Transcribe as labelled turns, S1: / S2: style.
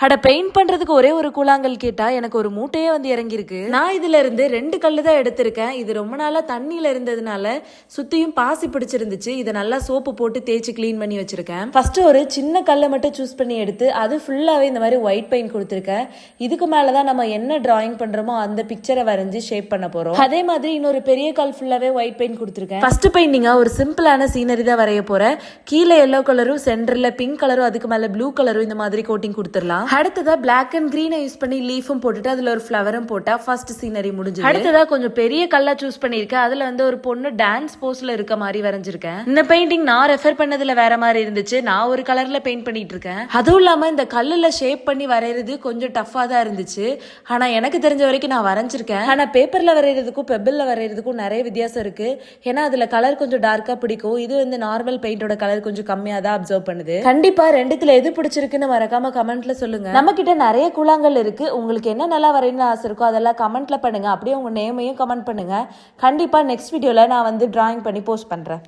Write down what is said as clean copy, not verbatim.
S1: அட பெயிண்ட் பண்றதுக்கு ஒரே ஒரு கூழாங்கல் கேட்டா எனக்கு ஒரு மூட்டையே வந்து இறங்கிருக்கு. நான் இதுல இருந்து 2 கல்லு தான் எடுத்திருக்கேன். இது ரொம்ப நாளா தண்ணியில இருந்ததுனால சுத்தியும் பாசி பிடிச்சிருந்துச்சு. இதை நல்லா சோப்பு போட்டு தேய்ச்சி கிளீன் பண்ணி வச்சிருக்கேன். ஃபர்ஸ்ட் ஒரு சின்ன கல்லை மட்டும் சூஸ் பண்ணி எடுத்து அது ஃபுல்லாவே இந்த மாதிரி ஒயிட் பெயிண்ட் கொடுத்துருக்கேன். இதுக்கு மேலதான் நம்ம என்ன டிராயிங் பண்றோமோ அந்த பிக்சரை வரைஞ்சி ஷேப் பண்ண போறோம். அதே மாதிரி இன்னொரு பெரிய கல் ஃபுல்லாவே ஒயிட் பெயிண்ட் கொடுத்துருக்கேன். ஃபர்ஸ்ட் பெயிண்டிங்கா ஒரு சிம்பிளான சீனரி தான் வரைய போறேன். கீழே எல்லோ கலரும் சென்டர்ல பிங்க் கலரும் அதுக்கு மேல ப்ளூ கலரும் இந்த மாதிரி கோட்டிங் கொடுத்துடலாம். அடுத்ததா பிளாக் அண்ட் கிரீனை யூஸ் பண்ணி லீஃபும் போட்டுட்டு அதுல ஒரு ஃபிளவரும் போட்டா ஃபர்ஸ்ட் சீனரி முடிஞ்சு. அடுத்ததா கொஞ்சம் பெரிய கல்லா சூஸ் பண்ணிருக்கேன். அதுல வந்து ஒரு பொண்ணு டான்ஸ் போஸ்ல இருக்க மாதிரி வரைஞ்சிருக்கேன். இந்த பெயிண்டிங் நான் ரெஃபர் பண்ணதுல வேற மாதிரி இருந்துச்சு. நான் ஒரு கலர்ல பெயிண்ட் பண்ணிட்டு இருக்கேன். அதுவும் இல்லாம இந்த கல்லுல ஷேப் பண்ணி வரைகிறது கொஞ்சம் டஃபா தான் இருந்துச்சு. ஆனா எனக்கு தெரிஞ்ச வரைக்கும் நான் வரைஞ்சிருக்கேன். ஆனா பேப்பர்ல வரைகிறதுக்கும் பெபிள்ல வரைகிறதுக்கும் நிறைய வித்தியாசம் இருக்கு. ஏன்னா அதுல கலர் கொஞ்சம் டார்க்கா பிடிக்கும். இது வந்து நார்மல் பெயிண்டோட கலர் கொஞ்சம் கம்மியா தான் அப்சர்வ் பண்ணுது. கண்டிப்பா ரெண்டுத்துல எது பிடிச்சிருக்குன்னு மறக்காம கமெண்ட்ல சொல்லுங்க. நம்ம கிட்ட நிறைய கூழாங்கல் இருக்கு. உங்களுக்கு என்ன நல்லா வரையணும்னு ஆசை இருக்கோ அதெல்லாம் கமெண்ட்ல பண்ணுங்க. அப்படியே உங்க நேமையும் கமெண்ட் பண்ணுங்க. கண்டிப்பா நெக்ஸ்ட் வீடியோல நான் வந்து டிராயிங் பண்ணி போஸ்ட் பண்றேன்.